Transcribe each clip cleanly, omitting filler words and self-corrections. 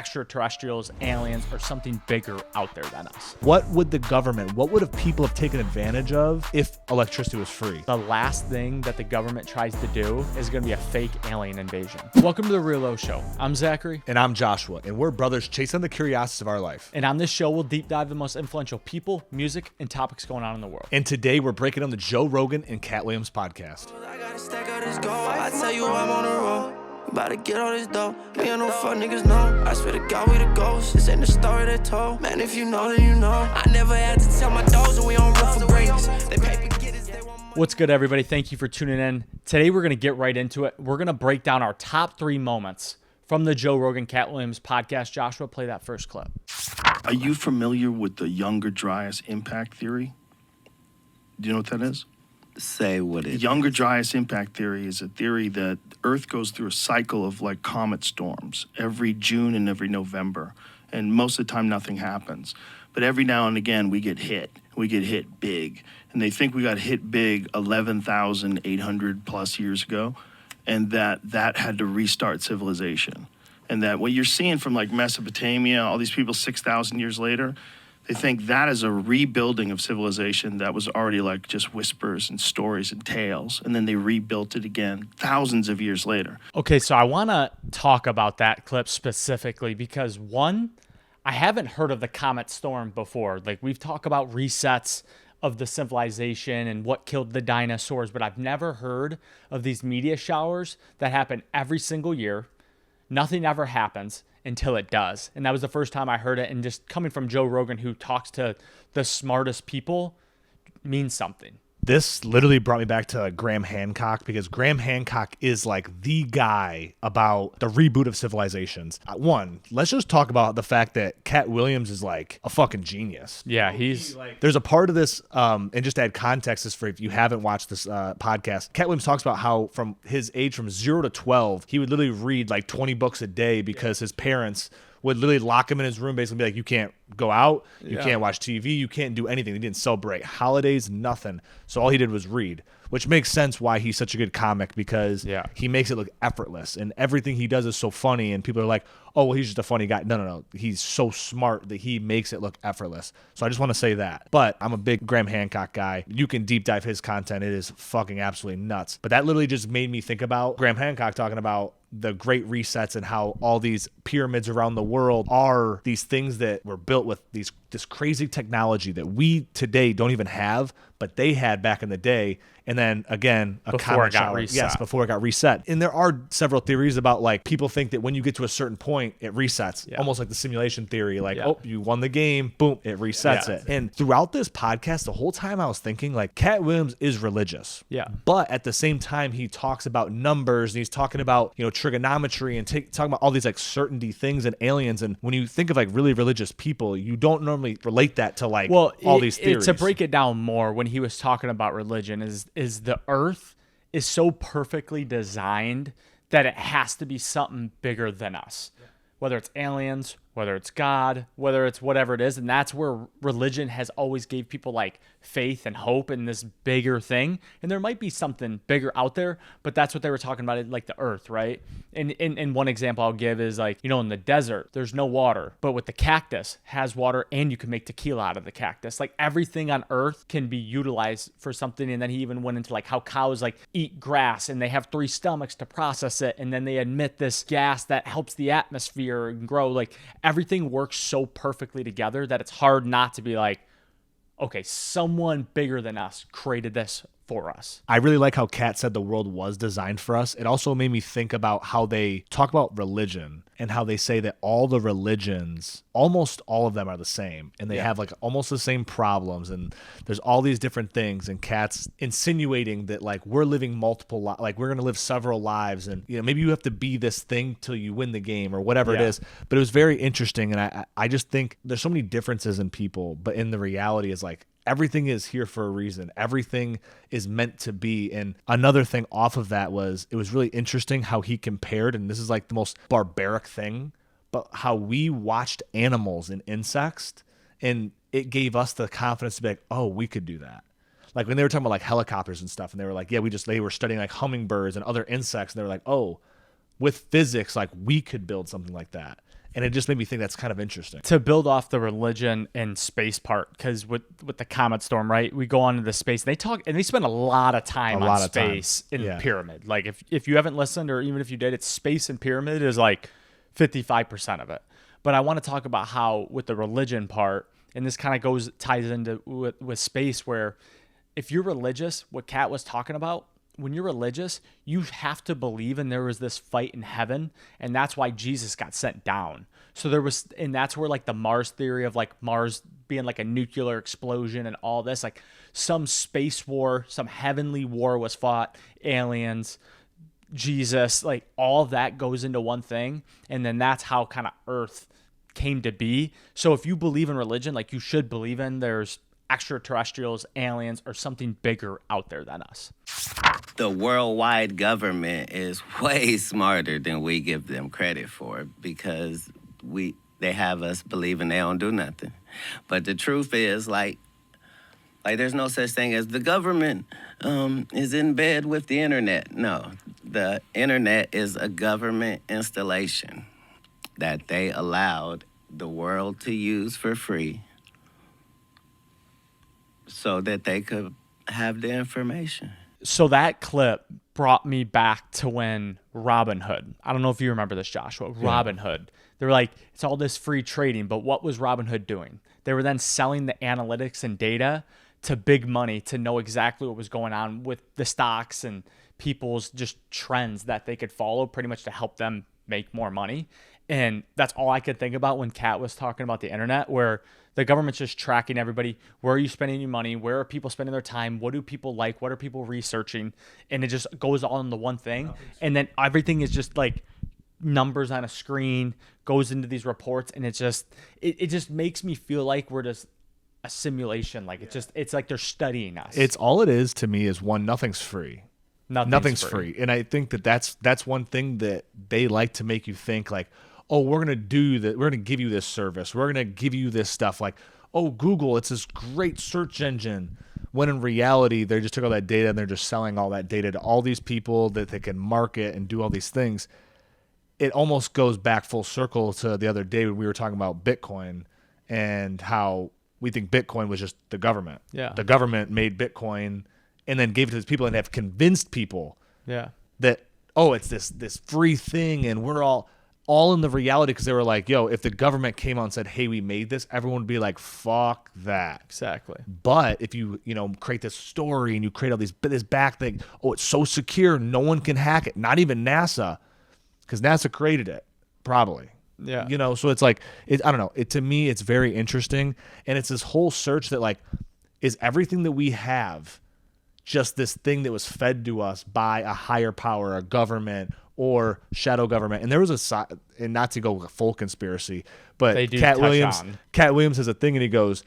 extraterrestrials, aliens, or something bigger out there than us. What would people have taken advantage of if electricity was free? The last thing that the government tries to do is going to be a fake alien invasion. Welcome to The Real Oshow. I'm Zachary. And I'm Joshua, and we're brothers chasing the curiosities of our life. And on this show, we'll deep dive the most influential people, music, and topics going on in the world. And today, we're breaking down the Joe Rogan and Katt Williams podcast. I gotta stack out this gold. I tell you I'm on the road. About to get all this dough. Me and no fuck niggas know. I swear to God we the ghosts. This ain't the story they told. Man, if you know, then you know. I never had to tell my dogs and we on rough for greatness. They pay for getters, they want money. What's good, everybody? Thank you for tuning in. Today, we're going to get right into it. We're going to break down our top 3 moments from the Joe Rogan Katt Williams podcast. Joshua, play that first clip. Are you familiar with the Younger Dryas impact theory? Do you know what that is? Say what it Younger Dryas impact theory is a theory that Earth goes through a cycle of like comet storms every June and every November. And most of the time, nothing happens. But every now and again, we get hit. We get hit big. And they think we got hit big 11,800 plus years ago, and that had to restart civilization. And that what you're seeing from like Mesopotamia, all these people 6,000 years later, they think that is a rebuilding of civilization that was already like just whispers and stories and tales. And then they rebuilt it again thousands of years later. Okay, so I want to talk about that clip specifically because, one, I haven't heard of the comet storm before. Like, we've talked about resets of the civilization and what killed the dinosaurs, but I've never heard of these media showers that happen every single year. Nothing ever happens until it does. And that was the first time I heard it. And just coming from Joe Rogan, who talks to the smartest people, means something. This literally brought me back to Graham Hancock, because Graham Hancock is like the guy about the reboot of civilizations. One, let's just talk about the fact that Katt Williams is like a fucking genius. Yeah, he's... There's a part of this, and just to add context, is for if you haven't watched this podcast, Katt Williams talks about how from his age from 0 to 12, he would literally read like 20 books a day because his parents would literally lock him in his room, basically be like, you can't go out, you can't watch TV, you can't do anything. They didn't celebrate holidays, nothing. So all he did was read, which makes sense why he's such a good comic, because he makes it look effortless, and everything he does is so funny, and people are like, oh, well, he's just a funny guy. No. He's so smart that he makes it look effortless. So I just want to say that. But I'm a big Graham Hancock guy. You can deep dive his content. It is fucking absolutely nuts. But that literally just made me think about Graham Hancock talking about the great resets and how all these pyramids around the world are these things that were built with this crazy technology that we today don't even have, but they had back in the day. And then again, before it got reset. Yes, before it got reset. And there are several theories about, like, people think that when you get to a certain point, it resets. Almost like the simulation theory. Like, oh, you won the game, boom, it resets it. And throughout this podcast, the whole time I was thinking, like, Katt Williams is religious. Yeah. But at the same time, he talks about numbers, and he's talking about, trigonometry, and talking about all these like certainty things and aliens. And when you think of like really religious people, you don't normally relate that to like all these theories. To break it down more, when he was talking about religion, is the earth is so perfectly designed that it has to be something bigger than us. Whether it's aliens, whether it's God, whether it's whatever it is. And that's where religion has always gave people like faith and hope in this bigger thing. And there might be something bigger out there, but that's what they were talking about, like the earth, right? And one example I'll give is like, in the desert, there's no water, but with the cactus has water, and you can make tequila out of the cactus. Like, everything on earth can be utilized for something. And then he even went into like how cows like eat grass, and they have 3 stomachs to process it. And then they emit this gas that helps the atmosphere and grow. Like, everything works so perfectly together that it's hard not to be like, okay, someone bigger than us created this for us. I really like how Katt said the world was designed for us. It also made me think about how they talk about religion, and how they say that all the religions, almost all of them are the same, and they have like almost the same problems, and there's all these different things, and Katt's insinuating that like we're living multiple like we're going to live several lives, and maybe you have to be this thing till you win the game or whatever it is. But it was very interesting, and I just think there's so many differences in people, but in the reality is like everything is here for a reason. Everything is meant to be. And another thing off of that was, it was really interesting how he compared, and this is like the most barbaric thing, but how we watched animals and insects, and it gave us the confidence to be like, oh, we could do that. Like when they were talking about like helicopters and stuff, and they were like, they were studying like hummingbirds and other insects, and they were like, oh, with physics, like we could build something like that. And it just made me think that's kind of interesting. To build off the religion and space part, because with the comet storm, right? We go on into the space. They talk and they spend a lot of time on space in the pyramid. Like if you haven't listened, or even if you did, it's space and pyramid is like 55% of it. But I want to talk about how with the religion part, and this kind of ties into with space, where if you're religious, what Katt was talking about, when you're religious, you have to believe in there was this fight in heaven, and that's why Jesus got sent down. So and that's where like the Mars theory of like Mars being like a nuclear explosion and all this, like some space war, some heavenly war was fought, aliens, Jesus, like all of that goes into one thing, and then that's how kind of Earth came to be. So if you believe in religion, like you should believe in there's extraterrestrials, aliens, or something bigger out there than us. The worldwide government is way smarter than we give them credit for, because they have us believing they don't do nothing. But the truth is, like there's no such thing as the government is in bed with the internet. No, the internet is a government installation that they allowed the world to use for free so that they could have the information. So that clip brought me back to when Robin Hood, I don't know if you remember this, Joshua, Robin Hood, they were like, it's all this free trading, but what was Robin Hood doing? They were then selling the analytics and data to big money to know exactly what was going on with the stocks and people's just trends that they could follow pretty much to help them make more money. And that's all I could think about when Katt was talking about the internet, where the government's just tracking everybody. Where are you spending your money? Where are people spending their time? What do people like? What are people researching? And it just goes all into one thing. And then everything is just like numbers on a screen, goes into these reports. And it just makes me feel like we're just a simulation. Like it's like they're studying us. It's all it is to me is one, nothing's free. Nothing's free. And I think that's one thing that they like to make you think like, oh, we're going to do that. We're going to give you this service. We're going to give you this stuff like, oh, Google, it's this great search engine. When in reality, they just took all that data and they're just selling all that data to all these people that they can market and do all these things. It almost goes back full circle to the other day when we were talking about Bitcoin and how we think Bitcoin was just the government. Yeah. The government made Bitcoin and then gave it to these people and have convinced people that, oh, it's this free thing and we're all in the reality, because they were like, yo, if the government came out and said, hey, we made this, everyone would be like, fuck that. Exactly. But if you create this story and you create all this back thing, oh, it's so secure, no one can hack it, not even NASA, because NASA created it, probably. Yeah. So it's like, I don't know. To me, it's very interesting. And it's this whole search that like, is everything that we have just this thing that was fed to us by a higher power, a government, or shadow government? And there was and not to go full conspiracy, but Katt Williams has a thing, and he goes,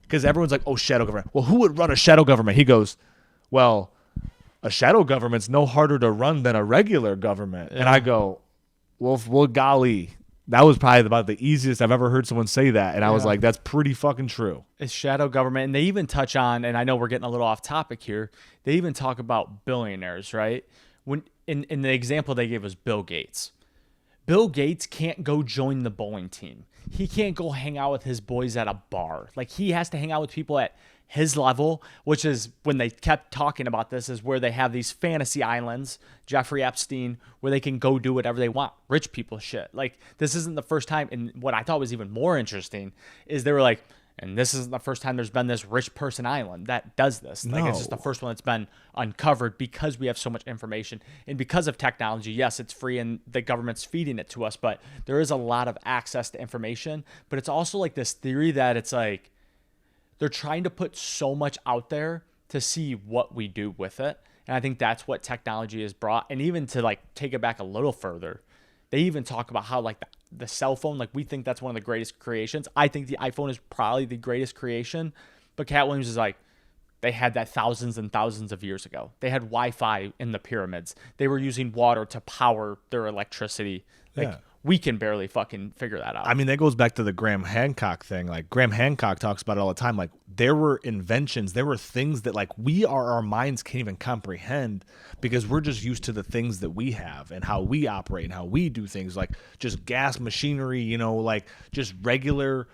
because everyone's like, oh, shadow government. Well, who would run a shadow government? He goes, well, a shadow government's no harder to run than a regular government. Yeah. And I go, well, golly, that was probably about the easiest I've ever heard someone say that. And I was like, that's pretty fucking true. It's shadow government. And they even touch on, and I know we're getting a little off topic here, they even talk about billionaires, right? When in the example they gave was Bill Gates. Bill Gates can't go join the bowling team. He can't go hang out with his boys at a bar. Like, he has to hang out with people at his level, which is when they kept talking about this, is where they have these fantasy islands, Jeffrey Epstein, where they can go do whatever they want. Rich people shit. Like, this isn't the first time. And what I thought was even more interesting is they were like, and this isn't the first time there's been this rich person island that does this. Like, it's just the first one that's been uncovered because we have so much information. And because of technology, yes, it's free and the government's feeding it to us, but there is a lot of access to information. But it's also like this theory that it's like they're trying to put so much out there to see what we do with it. And I think that's what technology has brought. And even to like take it back a little further, they even talk about how like the cell phone, like we think that's one of the greatest creations. I think the iPhone is probably the greatest creation, but Katt Williams is like, they had that thousands and thousands of years ago. They had Wi-Fi in the pyramids. They were using water to power their electricity. Like, we can barely fucking figure that out. I mean, that goes back to the Graham Hancock thing. Like, Graham Hancock talks about it all the time. Like, there were inventions, there were things that like our minds can't even comprehend because we're just used to the things that we have and how we operate and how we do things, like just gas machinery, you know, like just regular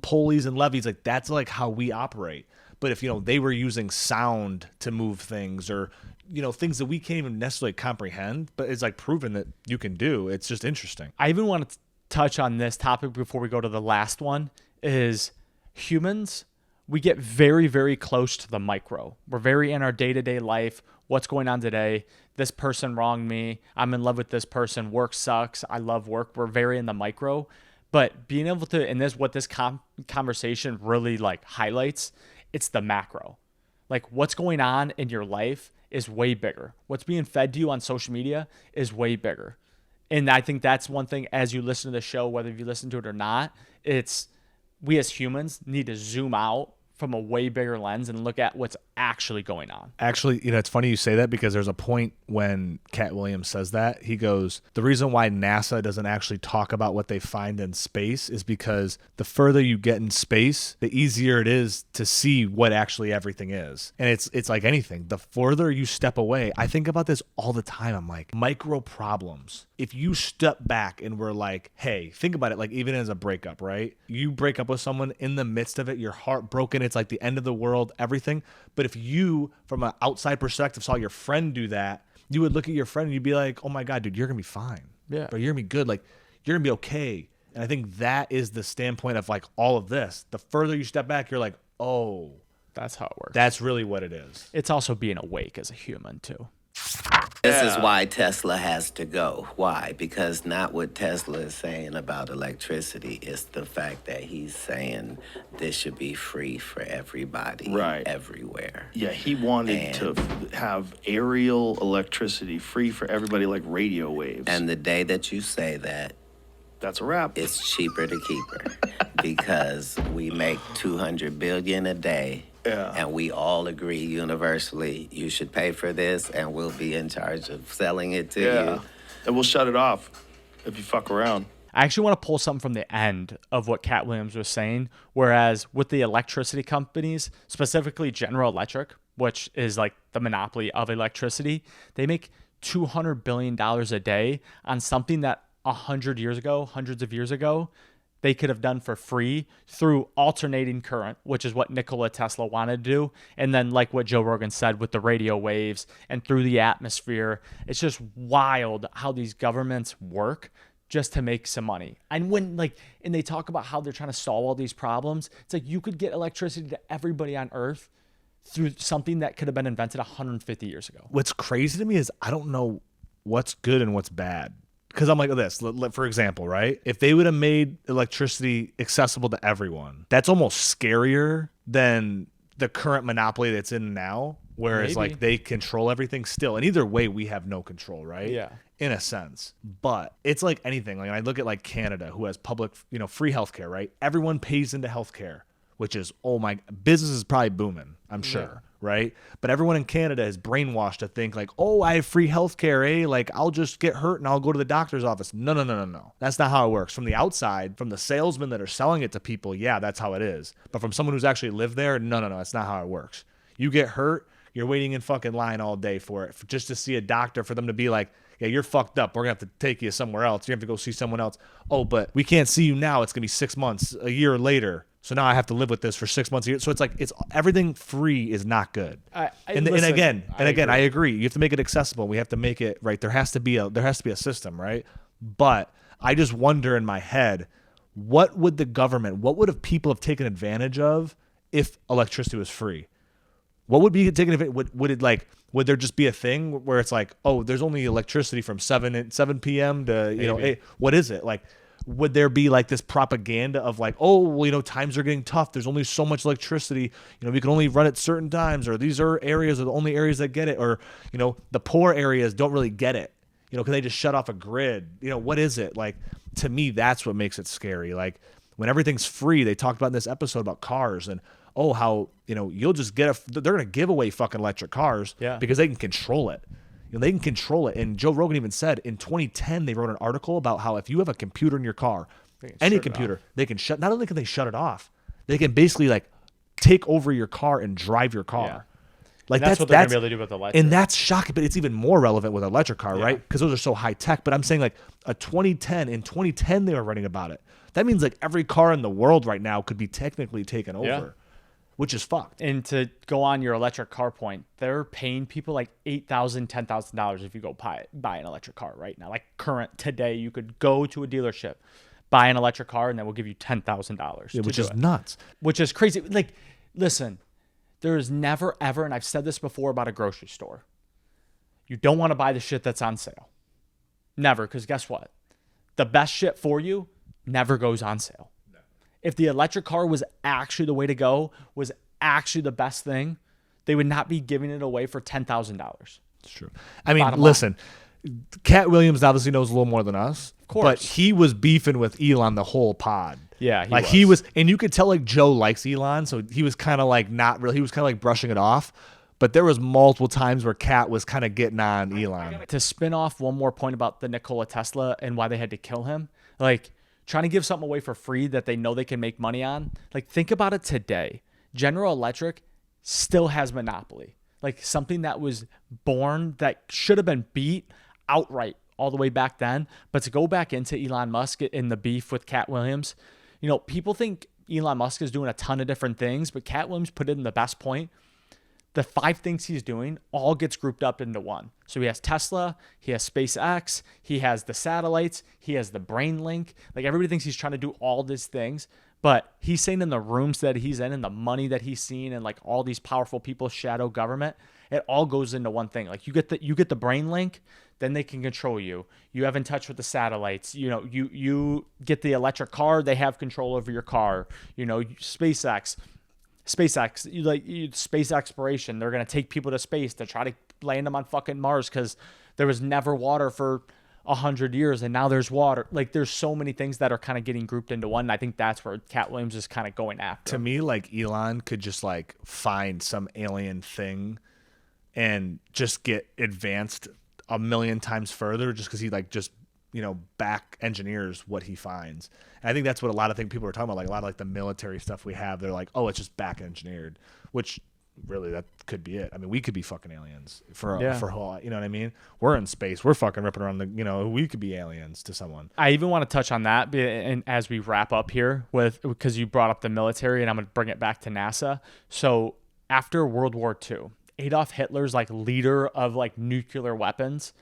pulleys and levies. Like that's like how we operate. But if, you know, they were using sound to move things, or, you know, things that we can't even necessarily comprehend, but it's like proven that you can do. It's just interesting. I even want to touch on this topic before we go to the last one, is humans, we get very, very close to the micro. We're very in our day-to-day life. What's going on today? This person wronged me. I'm in love with this person. Work sucks. I love work. We're very in the micro. But being able to, and this what this conversation really like highlights, it's the macro. Like what's going on in your life is way bigger. What's being fed to you on social media is way bigger. And I think that's one thing, as you listen to the show, whether you listen to it or not, it's we as humans need to zoom out from a way bigger lens and look at what's actually going on. Actually, you know, it's funny you say that because there's a point when Katt Williams says that. He goes, the reason why NASA doesn't actually talk about what they find in space is because the further you get in space, the easier it is to see what actually everything is. And it's like anything. The further you step away, I think about this all the time. I'm like, micro problems. If you step back and we're like, hey, think about it, like even as a breakup, right? You break up with someone, in the midst of it, you're heartbroken. It's like the end of the world, everything. But if you, from an outside perspective, saw your friend do that, you would look at your friend and you'd be like, oh my God, dude, you're going to be fine. Yeah. Bro, you're going to be good. Like, you're going to be okay. And I think that is the standpoint of like all of this. The further you step back, you're like, oh, That's how it works. that's really what it is. It's also being awake as a human too. This is why Tesla has to go. Why? Because not what Tesla is saying about electricity. It's the fact that he's saying this should be free for everybody, Right. everywhere. Yeah, he wanted And- to have aerial electricity free for everybody, like radio waves. And the day that you say that, that's a wrap. it's cheaper to keep her because we make $200 billion a day. Yeah. And we all agree universally you should pay for this, and we'll be in charge of selling it to you. And we'll shut it off if you fuck around. I actually want to pull something from the end of what Katt Williams was saying. Whereas with the electricity companies, specifically General Electric, which is like the monopoly of electricity, they make $200 billion a day on something that 100 years ago, hundreds of years ago, they could have done for free through alternating current, which is what Nikola Tesla wanted to do. And then like what Joe Rogan said with the radio waves and through the atmosphere. It's just wild how these governments work just to make some money. And when and they talk about how they're trying to solve all these problems, it's like you could get electricity to everybody on Earth through something that could have been invented 150 years ago. What's crazy to me is I don't know what's good and what's bad. Because I'm like this, for example, right? If they would have made electricity accessible to everyone, that's almost scarier than the current monopoly that's in now, whereas Maybe. like they control everything still. And either way, we have no control, right? Yeah. In a sense. But it's like anything. Like I look at like Canada, who has public, free healthcare, right? Everyone pays into healthcare, which is, business is probably booming, I'm sure. Right? But everyone in Canada is brainwashed to think like, oh, I have free healthcare, like I'll just get hurt and I'll go to the doctor's office. No. That's not how it works. From the outside, from the salesmen that are selling it to people, yeah, that's how it is. But from someone who's actually lived there, no, that's not how it works. You get hurt, you're waiting in fucking line all day for it, just to see a doctor, for them to be like, yeah, you're fucked up. We're going to have to take you somewhere else. You have to go see someone else. Oh, but we can't see you now. It's going to be 6 months, a year later. So now I have to live with this for 6 months a year. So it's like everything free is not good. And again, I agree. You have to make it accessible. We have to make it right. There has to be a system, right? But I just wonder in my head, what would have people have taken advantage of if electricity was free? What would be taken advantage? Would there just be a thing where it's like, oh, there's only electricity from 7 p.m. to 8? What is it like? Would there be like this propaganda of like, oh, well, times are getting tough. There's only so much electricity. We can only run at certain times, or these are areas are the only areas that get it, or the poor areas don't really get it. Can they just shut off a grid? What is it like? To me, that's what makes it scary. Like when everything's free, they talked about in this episode about cars and how you'll just they're gonna give away fucking electric cars because they can control it. They can control it. And Joe Rogan even said in 2010, they wrote an article about how if you have a computer in your car, any computer, they can not only can they shut it off, they can basically like take over your car and drive your car. Yeah. Like And that's what they're gonna be able to do with electric. And that's shocking, but it's even more relevant with an electric car, Yeah. right? Because those are so high tech. But I'm saying like in 2010 they were writing about it. That means like every car in the world right now could be technically taken over, Yeah. which is fucked. And to go on your electric car point, they're paying people like $8,000, $10,000 if you go buy an electric car right now. Like current today, you could go to a dealership, buy an electric car, and then we'll give you $10,000. Yeah, which is nuts. Which is crazy. Like, listen, there is never ever, and I've said this before about a grocery store, you don't want to buy the shit that's on sale. Never, because guess what? The best shit for you never goes on sale. No. If the electric car was actually the way to go, was actually the best thing, they would not be giving it away for $10,000. It's true. I mean, Bottom listen, Katt Williams obviously knows a little more than us. Of course. But he was beefing with Elon the whole pod. Yeah, he was, and you could tell like Joe likes Elon, so he was kind of like not really, he was kind of like brushing it off. But there was multiple times where Katt was kind of getting on Elon. To spin off one more point about the Nikola Tesla and why they had to kill him, like trying to give something away for free that they know they can make money on. Like think about it today. General Electric still has monopoly. Like something that was born that should have been beat outright all the way back then. But to go back into Elon Musk in the beef with Katt Williams, you know, people think Elon Musk is doing a ton of different things, but Katt Williams put it in the best point. The 5 things he's doing all gets grouped up into one. So he has Tesla, he has SpaceX, he has the satellites, he has the brain link. Like everybody thinks he's trying to do all these things, but he's saying in the rooms that he's in and the money that he's seen and like all these powerful people's shadow government, it all goes into one thing. Like you get the brain link, then they can control you. You have in touch with the satellites. You know, you get the electric car, they have control over your car. You know, SpaceX, space exploration. They're going to take people to space to try to land them on fucking Mars because there was never water for 100 years and now there's water. Like there's so many things that are kind of getting grouped into one. And I think that's where Katt Williams is kind of going after. To me, like Elon could just like find some alien thing and just get advanced a million times further just because he like just, you know, back engineers what he finds. And I think that's what a lot of people are talking about. Like a lot of like the military stuff we have, they're like, oh, it's just back engineered, which really that could be it. I mean, we could be fucking aliens for you know what I mean? We're in space. We're fucking ripping around the, you know, we could be aliens to someone. I even want to touch on that and as we wrap up here because you brought up the military and I'm going to bring it back to NASA. So after World War II, Adolf Hitler's like leader of like nuclear weapons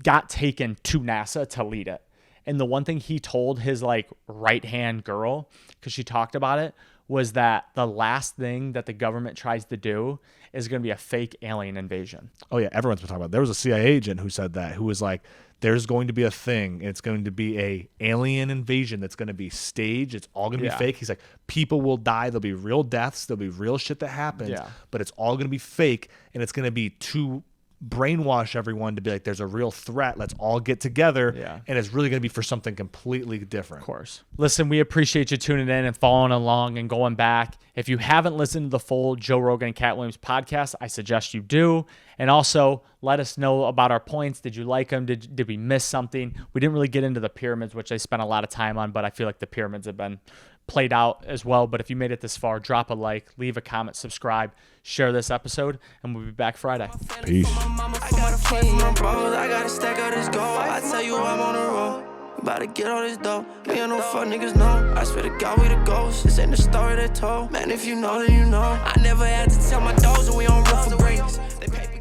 got taken to NASA to lead it. And the one thing he told his like right-hand girl, because she talked about it, was that the last thing that the government tries to do is going to be a fake alien invasion. Oh yeah, everyone's been talking about it. There was a CIA agent who said that, who was like, there's going to be a thing. And it's going to be a alien invasion that's going to be staged. It's all going to be fake. He's like, people will die. There'll be real deaths. There'll be real shit that happens. Yeah. But it's all going to be fake. And it's going to be to brainwash everyone to be like, there's a real threat. Let's all get together. Yeah. And it's really going to be for something completely different. Of course. Listen, we appreciate you tuning in and following along and going back. If you haven't listened to the full Joe Rogan and Katt Williams podcast, I suggest you do. And also let us know about our points. Did you like them? Did we miss something? We didn't really get into the pyramids, which I spent a lot of time on, but I feel like the pyramids have been played out as well. But if you made it this far, drop a like, leave a comment, subscribe, share this episode, and we'll be back Friday. Peace. I got a friend from my bros, I got a stack of this gold. I tell you I'm on the road, about to get all this dough. Me and no fuck niggas know, I swear to God we the ghosts. This ain't the story they told, man, if you know then you know. I never had to tell my dogs that we on rough for breaks. They pay